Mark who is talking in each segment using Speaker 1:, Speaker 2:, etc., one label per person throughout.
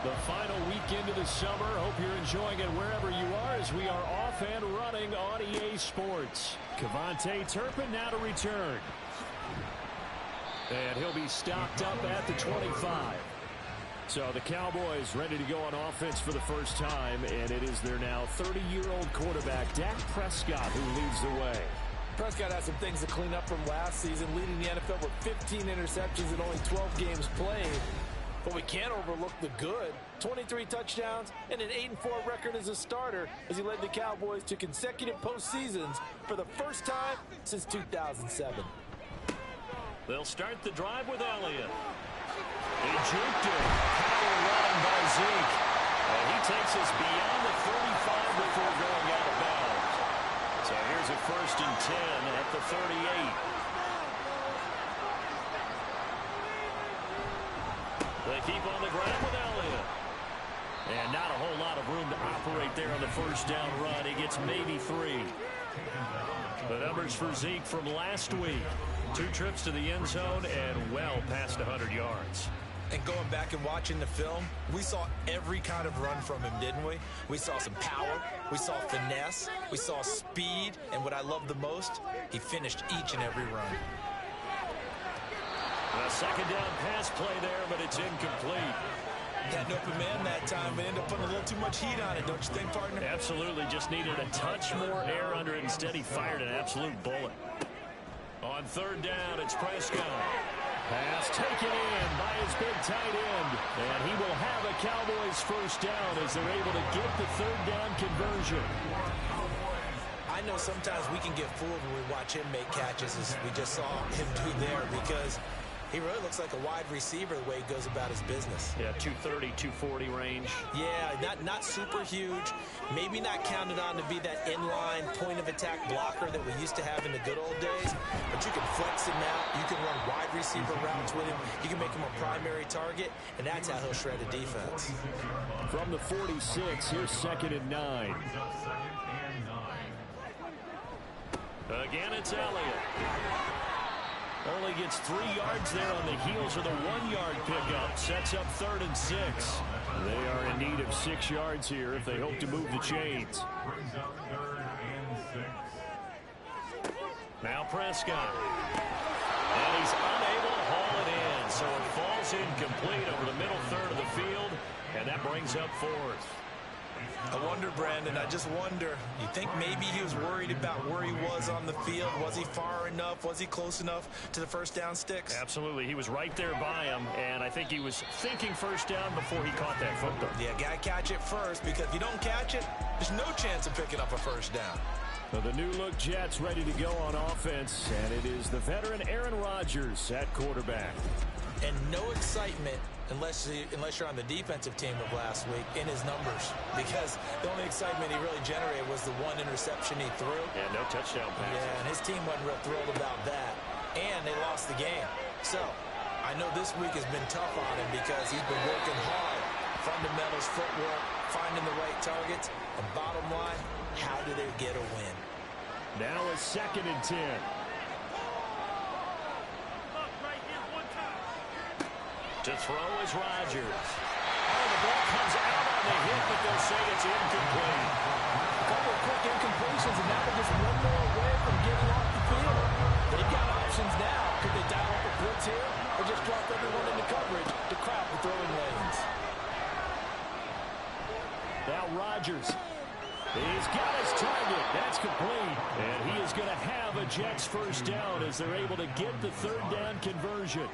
Speaker 1: The final weekend of the summer. Hope you're enjoying it wherever you are as we are off and running on EA Sports. KaVontae Turpin now to return. And he'll be stopped up at the 25. So the Cowboys ready to go on offense for the first time, and it is their now 30-year-old quarterback, Dak Prescott, who leads the way.
Speaker 2: Prescott has some things to clean up from last season, leading the NFL with 15 interceptions in only 12 games played. But we can't overlook the good. 23 touchdowns and an 8-4 record as a starter as he led the Cowboys to consecutive postseasons for the first time since 2007.
Speaker 1: They'll start the drive with Elliott. He juked it. Power run by Zeke. And he takes us beyond the 35 before going out of bounds. So here's a 1st and 10 at the 38. They keep on the ground with Elliott. And not a whole lot of room to operate there on the first down run. He gets maybe 3. The numbers for Zeke from last week. 2 trips to the end zone and well past 100 yards.
Speaker 2: And going back and watching the film, we saw every kind of run from him, didn't we? We saw some power, we saw finesse, we saw speed, and what I love the most, he finished each and every run.
Speaker 1: A second down pass play there, but it's incomplete.
Speaker 2: Had an open man that time, but ended up putting a little too much heat on it, don't you think, partner?
Speaker 1: Absolutely, just needed a touch more air under it. Instead, he fired an absolute bullet. On 3rd down, it's Prescott. Pass taken in by his big tight end. And he will have a Cowboys first down as they're able to get the 3rd down conversion.
Speaker 2: I know sometimes we can get fooled when we watch him make catches, as we just saw him do there, because he really looks like a wide receiver the way he goes about his business.
Speaker 1: Yeah, 230, 240 range.
Speaker 2: Yeah, not super huge. Maybe not counted on to be that inline point-of-attack blocker that we used to have in the good old days. But you can flex him out. You can run wide receiver routes with him. You can make him a primary target, and that's how he'll shred a defense.
Speaker 1: From the 46, here's 2nd and 9. Again, it's Elliott. Only gets 3 yards there on the heels of the 1-yard pickup. Sets up 3rd and 6. They are in need of 6 yards here if they hope to move the chains. Now Prescott. And he's unable to haul it in. So it falls incomplete over the middle third of the field. And that brings up 4th.
Speaker 2: I wonder, Brandon, I just wonder, you think maybe he was worried about where he was on the field? Was he far enough? Was he close enough to the first down sticks?
Speaker 1: Absolutely. He was right there by him, and I think he was thinking first down before he caught that football.
Speaker 2: Yeah, got to catch it first, because if you don't catch it, there's no chance of picking up a first down.
Speaker 1: So the new-look Jets ready to go on offense, and it is the veteran Aaron Rodgers at quarterback.
Speaker 2: And no excitement unless you're on the defensive team of last week in his numbers, because the only excitement he really generated was the 1 interception he threw.
Speaker 1: And no touchdown pass.
Speaker 2: Yeah, and his team wasn't real thrilled about that. And they lost the game. So I know this week has been tough on him because he's been working hard. Fundamentals, footwork, finding the right targets. And bottom line, how do they get a win?
Speaker 1: Now a 2nd and 10. To throw is Rodgers. Oh, the ball comes out on the hit, but they'll say it's incomplete.
Speaker 2: A couple of quick incompletions, and now they're just one more away from getting off the field. They've got options now. Could they dial up a blitz here or just drop everyone into coverage to crowd the throwing lanes?
Speaker 1: Now Rodgers. He's got his target. That's complete. And he is going to have a Jets first down as they're able to get the 3rd down conversion.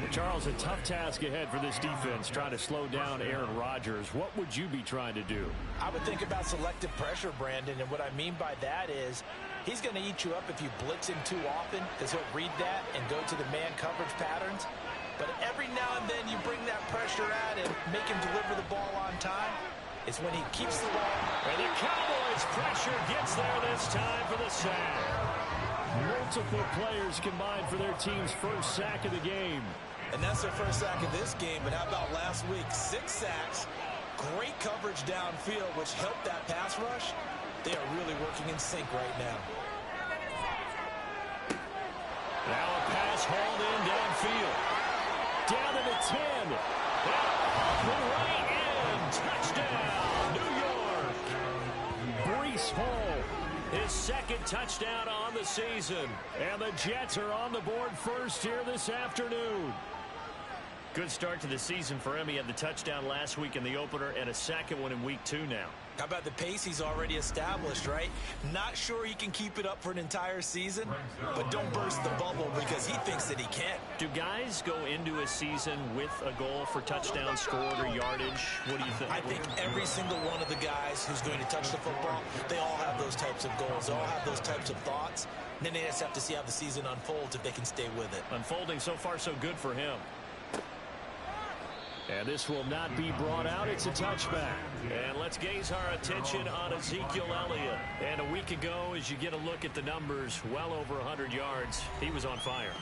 Speaker 1: Charles, a tough task ahead for this defense, trying to slow down Aaron Rodgers. What would you be trying to do?
Speaker 2: I would think about selective pressure, Brandon, and what I mean by that is he's going to eat you up if you blitz him too often, because he'll read that and go to the man coverage patterns. But every now and then you bring that pressure at him, make him deliver the ball on time. It's when he keeps the ball.
Speaker 1: And the Cowboys' pressure gets there this time for the sack. Multiple players combined for their team's first sack of the game.
Speaker 2: And that's their first sack of this game, but how about last week? 6 sacks, great coverage downfield, which helped that pass rush. They are really working in sync right now.
Speaker 1: Now a pass hauled in downfield. down to the 10. And the right end. Touchdown, New York. Breece Hall, his second touchdown on the season. And the Jets are on the board first here this afternoon. Good start to the season for him. He had the touchdown last week in the opener and a second one in week 2 now.
Speaker 2: How about the pace he's already established, right? Not sure he can keep it up for an entire season, but don't burst the bubble because he thinks that he can.
Speaker 1: Do guys go into a season with a goal for touchdown scored or yardage? What do you think?
Speaker 2: I think every single one of the guys who's going to touch the football, they all have those types of goals. They all have those types of thoughts. And then they just have to see how the season unfolds if they can stay with it.
Speaker 1: Unfolding so far so good for him. And this will not be brought out. It's a touchback. And let's gaze our attention on Ezekiel Elliott. And a week ago, as you get a look at the numbers, well over 100 yards, he was on fire.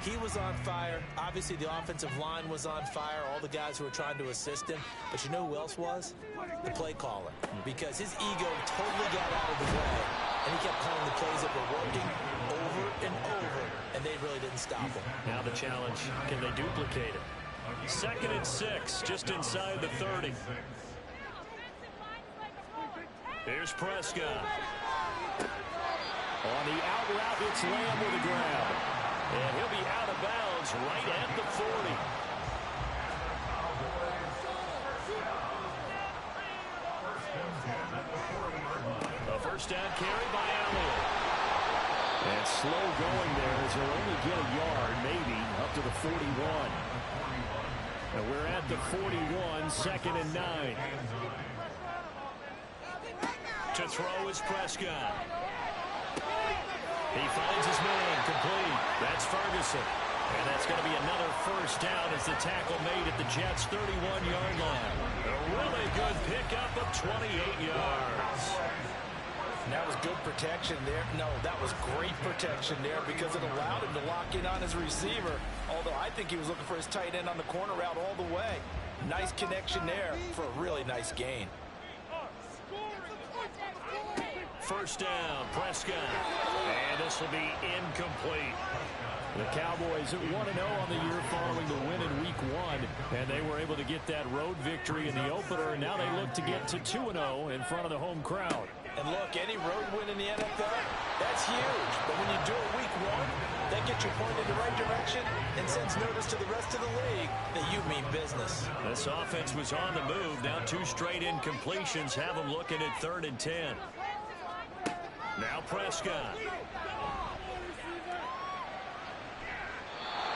Speaker 2: He was on fire. Obviously, the offensive line was on fire. All the guys who were trying to assist him. But you know who else was? The play caller. Because his ego totally got out of the way. And he kept calling the plays that were working over and over. And they really didn't stop him.
Speaker 1: Now the challenge, can they duplicate it? 2nd and 6, just inside the 30. Here's Prescott. On the out route, it's Lamb with a grab. And he'll be out of bounds right at the 40. A first down carry by Elliott. And slow going there as he'll only get a yard, maybe, up to the 41. And we're at the 41, 2nd and 9. To throw is Prescott. He finds his man, complete. That's Ferguson. And that's going to be another first down as the tackle made at the Jets' 31-yard line. A really good pickup of 28 yards.
Speaker 2: And that was good protection there. No, that was great protection there because it allowed him to lock in on his receiver. Although I think he was looking for his tight end on the corner route all the way. Nice connection there for a really nice gain.
Speaker 1: First down, Prescott. And this will be incomplete. The Cowboys at 1-0 on the year following the win in Week 1. And they were able to get that road victory in the opener. And now they look to get to 2-0 in front of the home crowd.
Speaker 2: And look, any road win in the NFL, that's huge. But when you do it Week 1, that gets you pointed in the right direction and sends notice to the rest of the league that you mean business.
Speaker 1: This offense was on the move. Now 2 straight incompletions have them looking at 3rd and 10. Now Prescott.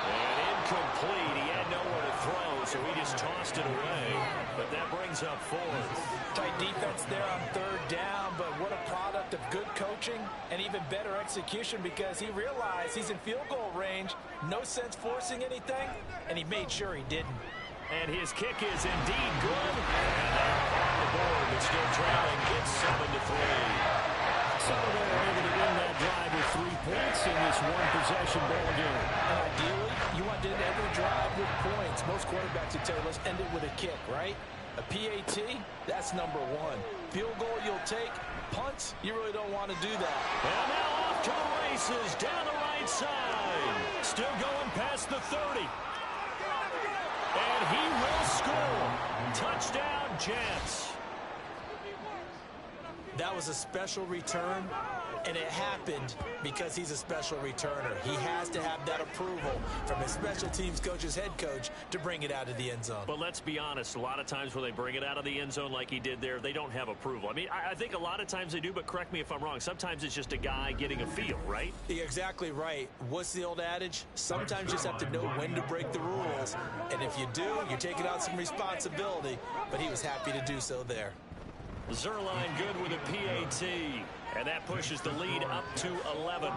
Speaker 1: And incomplete. He had nowhere to throw, so he just tossed it away. But that brings up 4th.
Speaker 2: Tight defense there on 3rd down, but what a product of good coaching and even better execution because he realized he's in field goal range. No sense forcing anything, and he made sure he didn't.
Speaker 1: And his kick is indeed good. And they're on the board, but still trailing. It's 7-3. So they're able to win that drive with 3 points in this one-possession ball game.
Speaker 2: And ideally, you want to end every drive with points. Most quarterbacks would tell you, let's end it with a kick, right? A PAT, that's number 1. Field goal you'll take. Punts, you really don't want to do that.
Speaker 1: And now off to the races down the right side. Still going past the 30. And he will score. Touchdown, Jets.
Speaker 2: That was a special return, and it happened because he's a special returner. He has to have that approval from his special teams coach's head coach to bring it out of the end zone.
Speaker 1: But let's be honest, a lot of times when they bring it out of the end zone like he did there, they don't have approval. I mean, I think a lot of times they do, but correct me if I'm wrong. Sometimes it's just a guy getting a feel, right?
Speaker 2: You're exactly right. What's the old adage? Sometimes you just have to know when to break the rules. And if you do, you're taking out some responsibility. But he was happy to do so there.
Speaker 1: Zuerlein good with a PAT, and that pushes the lead up to 11.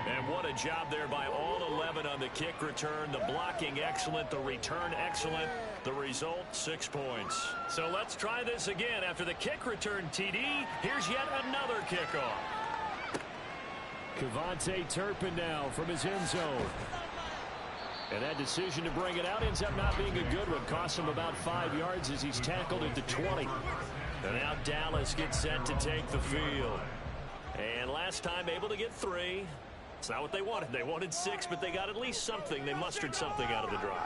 Speaker 1: And what a job there by all 11 on the kick return. The blocking excellent, the return excellent. The result, 6 points. So let's try this again. After the kick return TD, here's yet another kickoff. KaVontae Turpin now from his end zone. And that decision to bring it out ends up not being a good one. Costs him about 5 yards as he's tackled at the 20. And now Dallas gets set to take the field. And last time able to get 3. It's not what they wanted. They wanted 6, but they got at least something. They mustered something out of the drive.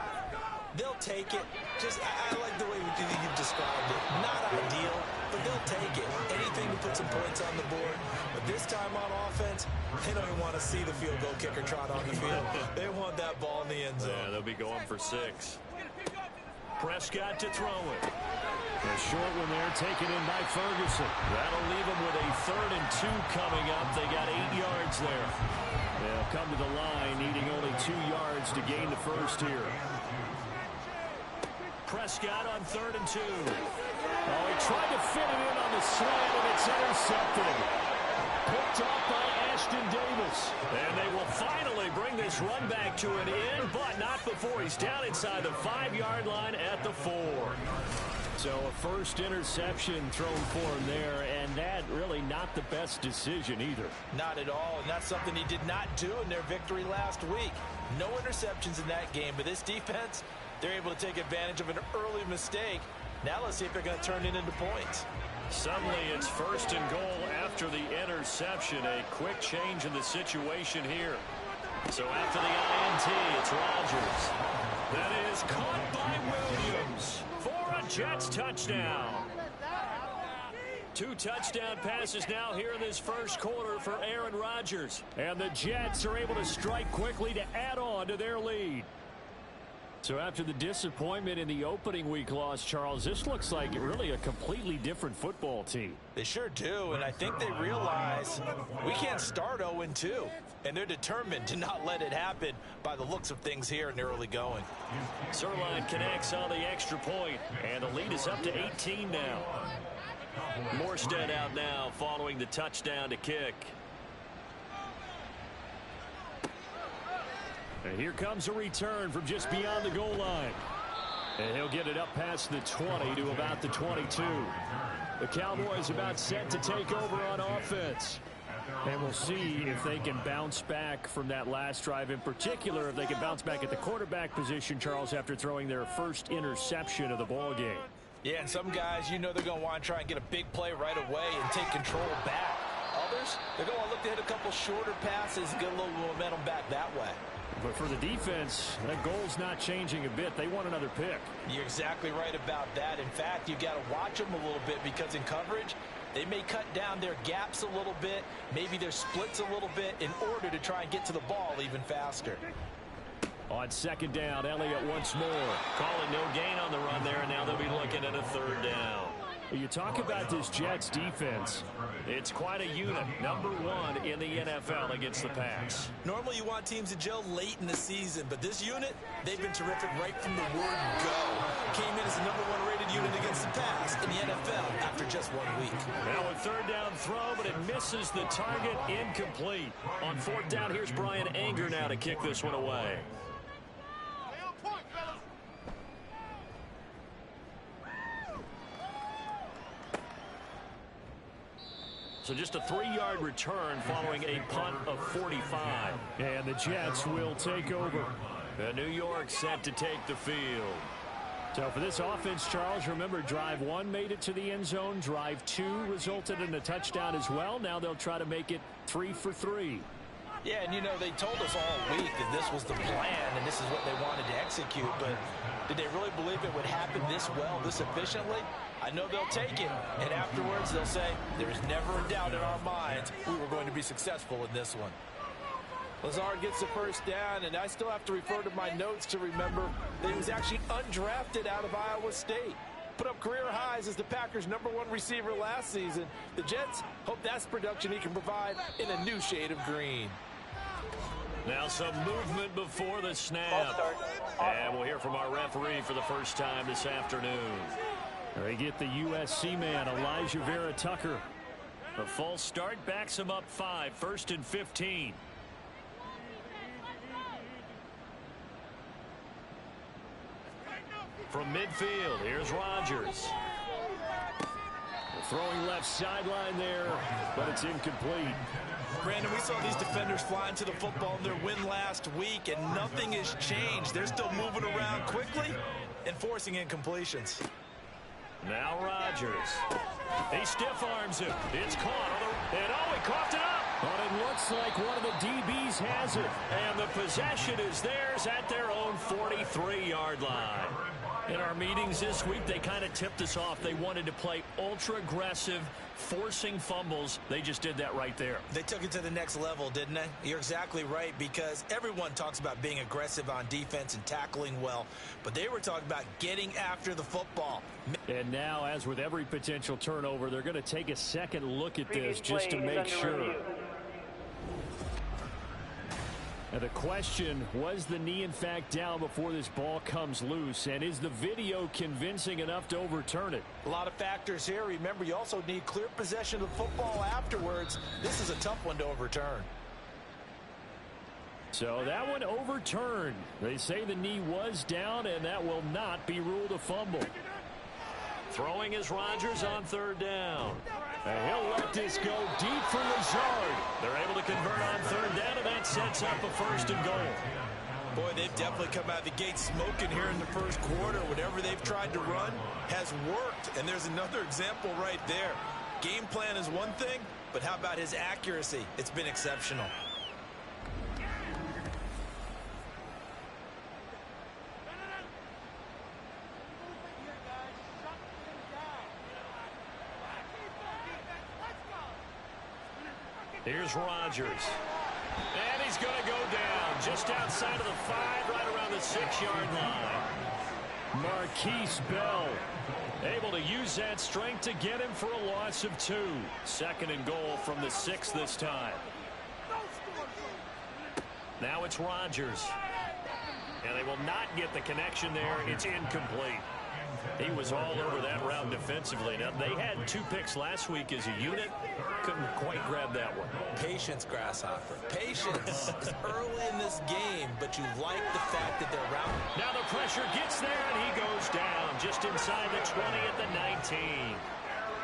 Speaker 2: They'll take it. I like the way you've described it. Not ideal, but they'll take it. Anything to put some points on the board. But this time on offense, they don't even want to see the field goal kicker trot on the field. They want that ball in the end zone.
Speaker 1: Yeah, they'll be going for 6. Prescott to throw it. A short one there, taken in by Ferguson. That'll leave them with a 3rd and 2 coming up. They got 8 yards there. They'll come to the line, needing only 2 yards to gain the first here. Prescott on 3rd and 2. Oh, he tried to fit it in on the slant, and it's intercepted. Picked off by Ashton Davis. And they will finally bring this run back to an end, but not before he's down inside the 5-yard line at the 4. So a first interception thrown for him there, and that really not the best decision either.
Speaker 2: Not at all, and that's something he did not do in their victory last week. No interceptions in that game, but this defense, they're able to take advantage of an early mistake. Now let's see if they're going to turn it into points.
Speaker 1: Suddenly it's 1st and goal after the interception. A quick change in the situation here. So after the INT, it's Rodgers. That is caught by Williams for a Jets touchdown. 2 touchdown passes now here in this first quarter for Aaron Rodgers. And the Jets are able to strike quickly to add on to their lead. So after the disappointment in the opening week loss, Charles, this looks like really a completely different football team.
Speaker 2: They sure do, and I think they realize we can't start 0-2, and they're determined to not let it happen by the looks of things here in the early going.
Speaker 1: Zuerlein connects on the extra point, and the lead is up to 18 now. Morstead out now following the touchdown to kick. And here comes a return from just beyond the goal line. And he'll get it up past the 20 to about the 22. The Cowboys about set to take over on offense. And we'll see if they can bounce back from that last drive. In particular, if they can bounce back at the quarterback position, Charles, after throwing their first interception of the ball game.
Speaker 2: Yeah, and some guys, you know they're going to want to try and get a big play right away and take control back. Others, they're going to look to hit a couple shorter passes and get a little momentum back that way.
Speaker 1: But for the defense, that goal's not changing a bit. They want another pick.
Speaker 2: You're exactly right about that. In fact, you got to watch them a little bit because in coverage, they may cut down their gaps a little bit, maybe their splits a little bit in order to try and get to the ball even faster.
Speaker 1: On 2nd down, Elliott once more. Calling no gain on the run there, and now they'll be looking at a 3rd down. You talk about this Jets defense. It's quite a unit. Number 1 in the NFL against the pass.
Speaker 2: Normally you want teams to gel late in the season, but this unit, they've been terrific right from the word go. Came in as the number 1 rated unit against the pass in the NFL after just 1 week.
Speaker 1: Now a 3rd down throw, but it misses the target, incomplete. On 4th down, here's Brian Anger now to kick this one away. So just a 3-yard return following a punt of 45. And the Jets will take over. The New York set to take the field. So for this offense, Charles, remember drive 1 made it to the end zone. Drive 2 resulted in a touchdown as well. Now they'll try to make it 3 for 3.
Speaker 2: Yeah, and you know, they told us all week that this was the plan and this is what they wanted to execute, but did they really believe it would happen this well, this efficiently? I know they'll take it, and afterwards they'll say, there's never a doubt in our minds we were going to be successful in this one. Lazard gets the first down, and I still have to refer to my notes to remember that he was actually undrafted out of Iowa State. Put up career highs as the Packers' #1 receiver last season. The Jets hope that's production he can provide in a new shade of green.
Speaker 1: Now some movement before the snap. And we'll hear from our referee for the first time this afternoon. They get the USC man, Elijah Vera Tucker. A false start backs him up 5, 1st and 15. From midfield, here's Rodgers. Throwing left sideline there, but it's incomplete.
Speaker 2: Brandon, we saw these defenders flying to the football in their win last week, and nothing has changed. They're still moving around quickly and forcing incompletions.
Speaker 1: Now Rodgers. He stiff arms him. It's caught. And he coughed it up. But it Looks like one of the DBs has it. And the possession is theirs at their own 43-yard line. In our meetings this week, they kind of tipped us off. They wanted to play ultra-aggressive, forcing fumbles. They just did that right there.
Speaker 2: They took it to the next level, didn't they? You're exactly right, because everyone talks about being aggressive on defense and tackling well, but they were talking about getting after the football.
Speaker 1: And now, as with every potential turnover, they're going to take a second look at this just to make sure. And the question, was the knee in fact down before this ball comes loose? And is the video convincing enough to overturn it?
Speaker 2: A lot of factors here. Remember, you also need clear possession of the football afterwards. This is a tough one to overturn.
Speaker 1: So that one overturned. They say the knee was down, and that will not be ruled a fumble. Throwing is Rodgers on third down. And he'll let this go deep for Lazard. They're able to convert on third down, and that sets up a 1st and goal.
Speaker 2: Boy, they've definitely come out of the gate smoking here in the first quarter. Whatever they've tried to run has worked, and there's another example right there. Game plan is one thing, but how about his accuracy? It's been exceptional.
Speaker 1: Here's Rodgers. And he's going to go down just outside of the 5, right around the 6-yard line. Marquise Bell able to use that strength to get him for a loss of 2. 2nd and goal from the 6 this time. Now it's Rodgers. And they will not get the connection there. It's incomplete. He was all over that route defensively. Now, they had 2 picks last week as a unit. Couldn't quite grab that one.
Speaker 2: Patience, Grasshopper. Patience is early in this game, but you like the fact that they're round.
Speaker 1: Now the pressure gets there, and he goes down just inside the 20 at the 19.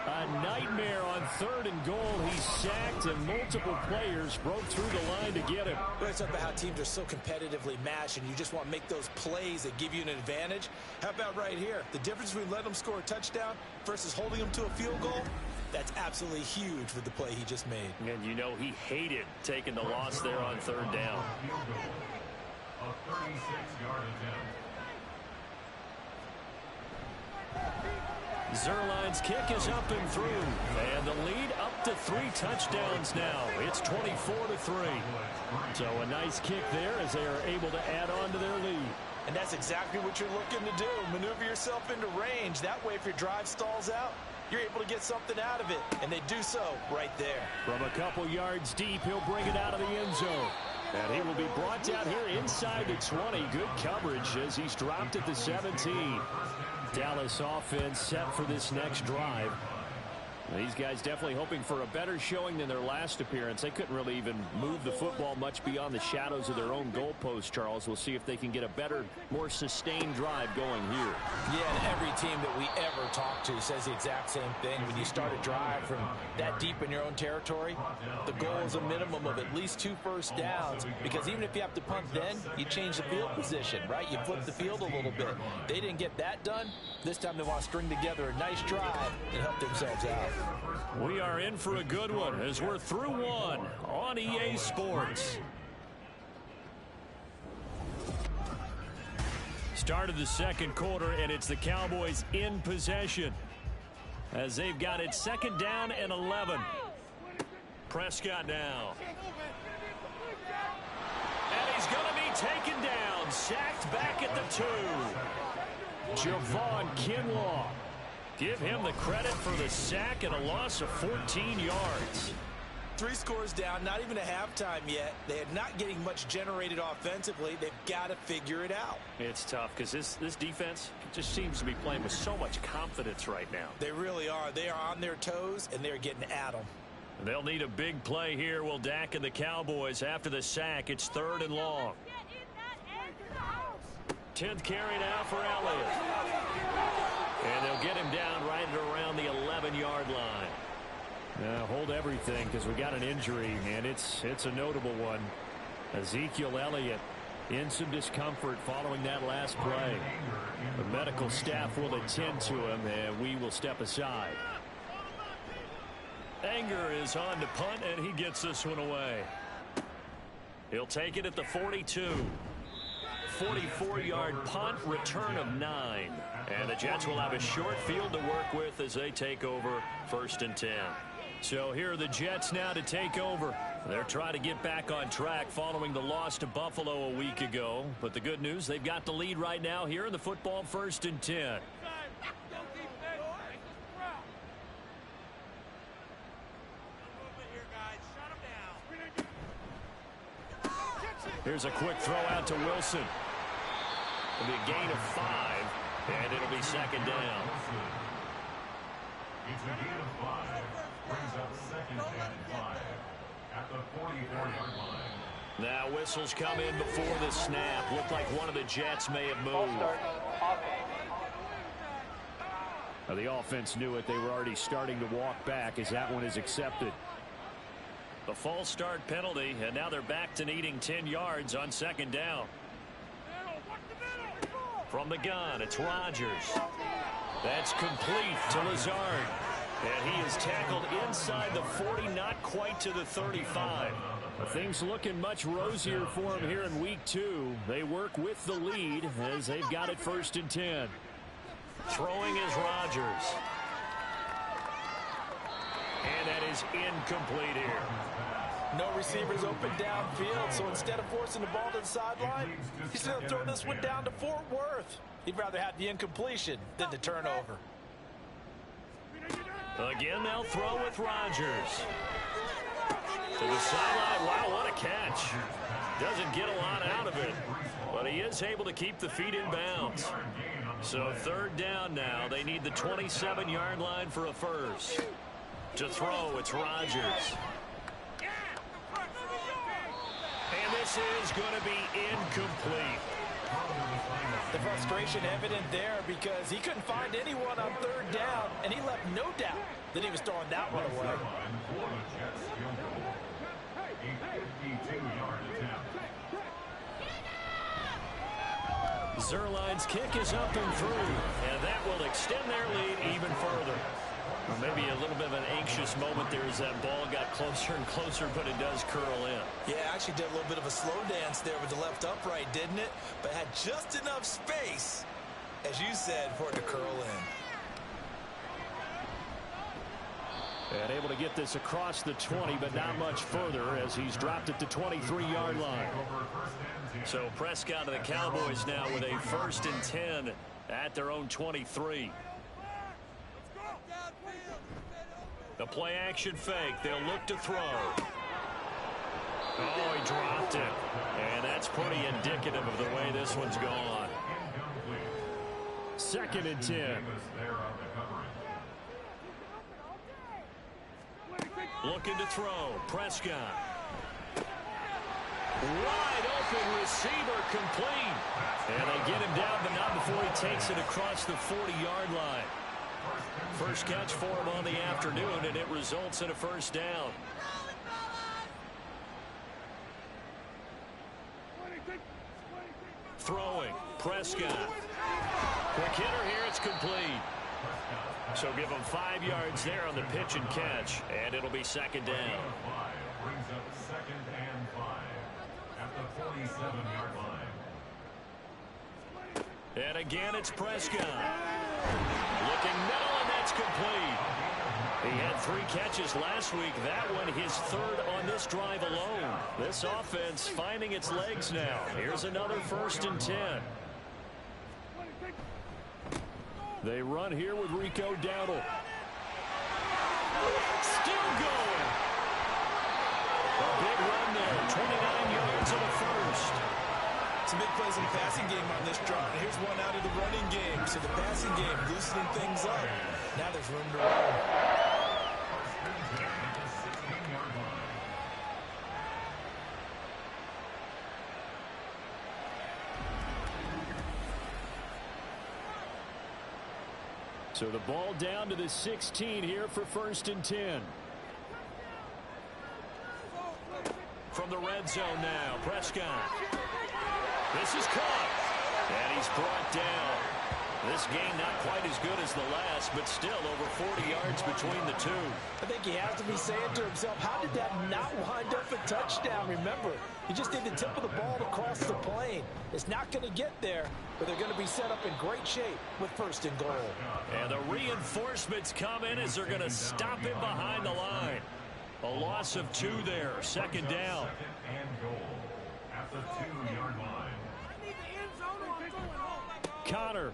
Speaker 1: A nightmare on 3rd and goal. He's sacked, and multiple players broke through the line to get him.
Speaker 2: It's about how teams are so competitively matched, and you just want to make those plays that give you an advantage. How about right here? The difference between letting them score a touchdown versus holding them to a field goal, that's absolutely huge with the play he just made.
Speaker 1: And you know he hated taking the loss there on 3rd down.
Speaker 3: A 36-yard attempt.
Speaker 1: Zuerlein's kick is up and through, and the lead up to 3 touchdowns now. It's 24-3. So a nice kick there as they are able to add on to their lead.
Speaker 2: And that's exactly what you're looking to do. Maneuver yourself into range. That way, if your drive stalls out, you're able to get something out of it. And they do so right there.
Speaker 1: From a couple yards deep, he'll bring it out of the end zone. And he will be brought down here inside the 20. Good coverage as he's dropped at the 17. Dallas offense set for this next drive. These guys definitely hoping for a better showing than their last appearance. They couldn't really even move the football much beyond the shadows of their own goalpost, Charles. We'll see if they can get a better, more sustained drive going here.
Speaker 2: Yeah, and every team that we ever talk to says the exact same thing. When you start a drive from that deep in your own territory, the goal is a minimum of at least 2 first downs, because even if you have to punt then, you change the field position, right? You flip the field a little bit. They didn't get that done. This time they want to string together a nice drive and help themselves out.
Speaker 1: We are in for a good one as we're through 1 on EA Sports. Start of the 2nd quarter, and it's the Cowboys in possession as they've got it 2nd down and 11. Prescott now. And he's going to be taken down, sacked back at the 2. Javon Kinlaw. Give him the credit for the sack and a loss of 14 yards.
Speaker 2: 3 scores down, not even a halftime yet. They are not getting much generated offensively. They've got to figure it out.
Speaker 1: It's tough because this defense just seems to be playing with so much confidence right now.
Speaker 2: They really are. They are on their toes, and they're getting at them.
Speaker 1: They'll need a big play here, will Dak and the Cowboys. After the sack, it's 3rd and long. 10th carry now for Elliott. And they'll get him down right around the 11-yard line. Hold everything because we got an injury, and it's a notable one. Ezekiel Elliott in some discomfort following that last play. The medical staff will attend to him, and we will step aside. Anger is on to punt, and he gets this one away. He'll take it at the 42. 44-yard punt, return of 9. And the Jets will have a short field to work with as they take over 1st and 10. So here are the Jets now to take over. They're trying to get back on track following the loss to Buffalo a week ago. But the good news, they've got the lead right now here in the football 1st and 10. Here's a quick throw out to Wilson. It'll be a gain of 5, and it'll be 2nd down.
Speaker 3: It's a gain of 5. Brings up 2nd and 5 at the 44-yard line.
Speaker 1: Now whistles come in before the snap. Looked like one of the Jets may have moved. Now the offense knew it. They were already starting to walk back as that one is accepted. The false start penalty, and now they're back to needing 10 yards on 2nd down. From the gun, it's Rodgers. That's complete to Lazard. And he is tackled inside the 40, not quite to the 35. Things looking much rosier for him here in week 2. They work with the lead as they've got it 1st and 10. Throwing is Rodgers. And that is incomplete here.
Speaker 2: No receivers open downfield, so instead of forcing the ball to the sideline, he's going to throw this one down to Fort Worth. He'd rather have the incompletion than the turnover.
Speaker 1: Again, they'll throw with Rodgers. To the sideline. Wow, what a catch. Doesn't get a lot out of it, but he is able to keep the feet in bounds. So 3rd down now. They need the 27-yard line for a first. To throw, it's Rodgers. And this is going to be incomplete.
Speaker 2: The frustration evident there because he couldn't find anyone on 3rd down, and he left no doubt that he was throwing that one away.
Speaker 1: Zerline's kick is up and through, and that will extend their lead even further. Or maybe a little bit of an anxious moment there as that ball got closer and closer, but it does curl in.
Speaker 2: Yeah, actually did a little bit of a slow dance there with the left upright, didn't it? But had just enough space, as you said, for it to curl in.
Speaker 1: And able to get this across the 20, but not much further as he's dropped it to 23-yard line. So Prescott and the Cowboys now with a 1st and 10 at their own 23. The play action fake. They'll look to throw. Oh, he dropped it. And that's pretty indicative of the way this one's gone. 2nd and 10. Looking to throw. Prescott. Wide open receiver complete. And they get him down, but not before he takes it across the 40-yard line. First catch for him on the afternoon, and it results in a 1st down. Throwing. Prescott. Quick hitter here. It's complete. So give him 5 yards there on the pitch and catch, and it'll be 2nd down.
Speaker 3: Brings up 2nd and 5 at the 47-yard line.
Speaker 1: And again, it's Prescott. Looking middle, and that's complete. He had 3 catches last week. That one his 3rd on this drive alone. This offense finding its legs now. Here's another 1st and 10. They run here with Rico Dowdle. Still going. A big run there. 29 yards and a 1st.
Speaker 2: Some big plays in the passing game on this drive. Here's one out of the running game. So the passing game loosening things up. Now there's room to run.
Speaker 1: So the ball down to the 16 here for 1st and 10. From the red zone now, Prescott. This is caught. And he's brought down. This game not quite as good as the last, but still over 40 yards between the two.
Speaker 2: I think he has to be saying to himself, how did that not wind up a touchdown? Remember, you just need the tip of the ball to cross the plane. It's not going to get there, but they're going to be set up in great shape with 1st and goal.
Speaker 1: And the reinforcements come in as they're going to stop him behind the line. A loss of 2 there, 2nd down.
Speaker 3: 2nd and goal at the 2-yard line.
Speaker 1: Connor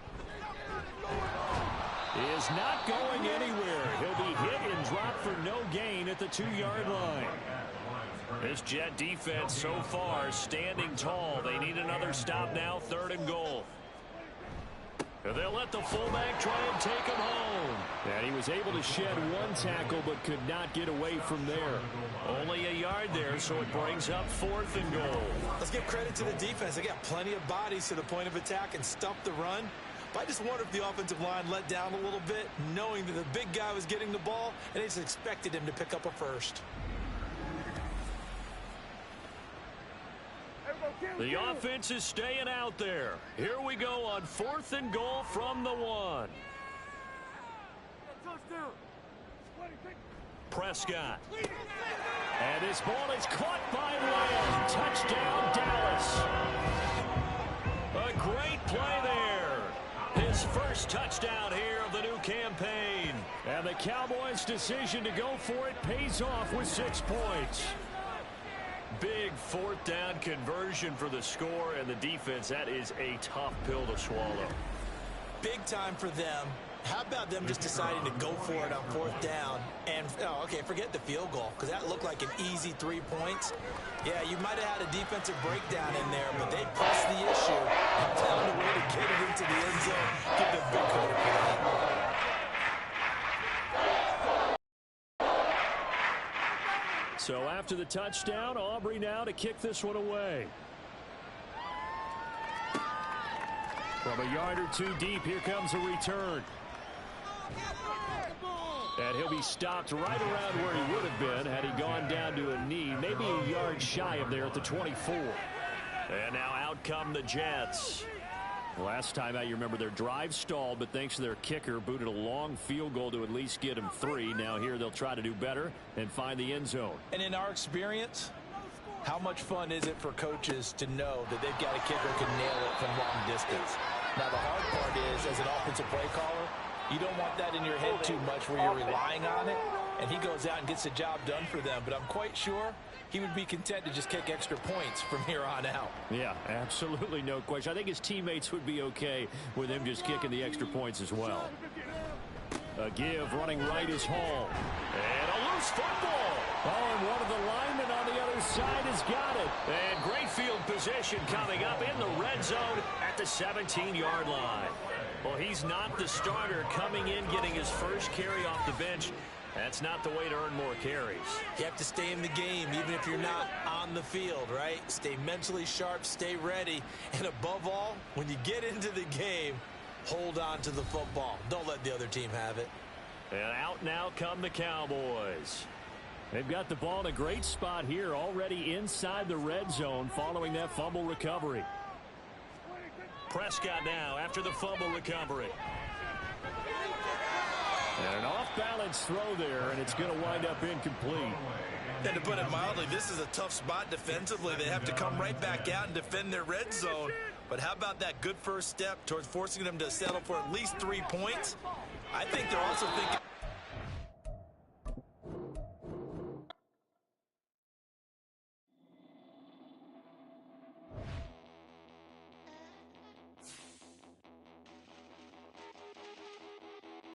Speaker 1: is not going anywhere. He'll be hit and dropped for no gain at the 2-yard line. This Jet defense so far standing tall. They need another stop now, 3rd and goal. They'll let the fullback try and take him home. And he was able to shed 1 tackle but could not get away from there. Only a yard there, so it brings up 4th and goal.
Speaker 2: Let's give credit to the defense. They got plenty of bodies to the point of attack and stumped the run. But I just wonder if the offensive line let down a little bit, knowing that the big guy was getting the ball, and they just expected him to pick up a first.
Speaker 1: The offense is staying out there. Here we go on 4th and goal from the 1. Prescott. And this ball is caught by Lamb. Touchdown, Dallas. A great play there. His first touchdown here of the new campaign. And the Cowboys' decision to go for it pays off with 6 points. Big 4th down conversion for the score, and the defense, that is a tough pill to swallow.
Speaker 2: Big time for them. How about them just deciding to go for it on 4th down? And, okay, forget the field goal, because that looked like an easy 3 points. Yeah, you might have had a defensive breakdown in there, but they pressed the issue and found a way to get it into the end zone. Give them big credit for that.
Speaker 1: So after the touchdown, Aubrey now to kick this one away. From a yard or 2 deep, here comes a return. And he'll be stopped right around where he would have been had he gone down to a knee, maybe a yard shy of there at the 24. And now out come the Jets. Last time out, you remember their drive stalled, but thanks to their kicker, booted a long field goal to at least get them 3. Now here they'll try to do better and find the end zone.
Speaker 2: And in our experience, how much fun is it for coaches to know that they've got a kicker who can nail it from long distance? Now the hard part is, as an offensive play caller, you don't want that in your head too much where you're relying on it, and he goes out and gets the job done for them. But I'm quite sure he would be content to just kick extra points from here on out.
Speaker 1: Yeah, absolutely no question. I think his teammates would be okay with him just kicking the extra points as well. A give running right is Hall. And a loose football. Oh, and one of the linemen on the other side has got it. And great field position coming up in the red zone at the 17-yard line. Well, he's not the starter coming in, getting his first carry off the bench. That's not the way to earn more carries.
Speaker 2: You have to stay in the game, even if you're not on the field, right? Stay mentally sharp, stay ready, and above all, when you get into the game, hold on to the football. Don't let the other team have it.
Speaker 1: And out now come the Cowboys. They've got the ball in a great spot here, already inside the red zone following that fumble recovery. Prescott now after the fumble recovery. And an off-balance throw there, and it's going to wind up incomplete.
Speaker 2: And to put it mildly, this is a tough spot defensively. They have to come right back out and defend their red zone. But how about that good first step towards forcing them to settle for at least 3 points? I think they're also thinking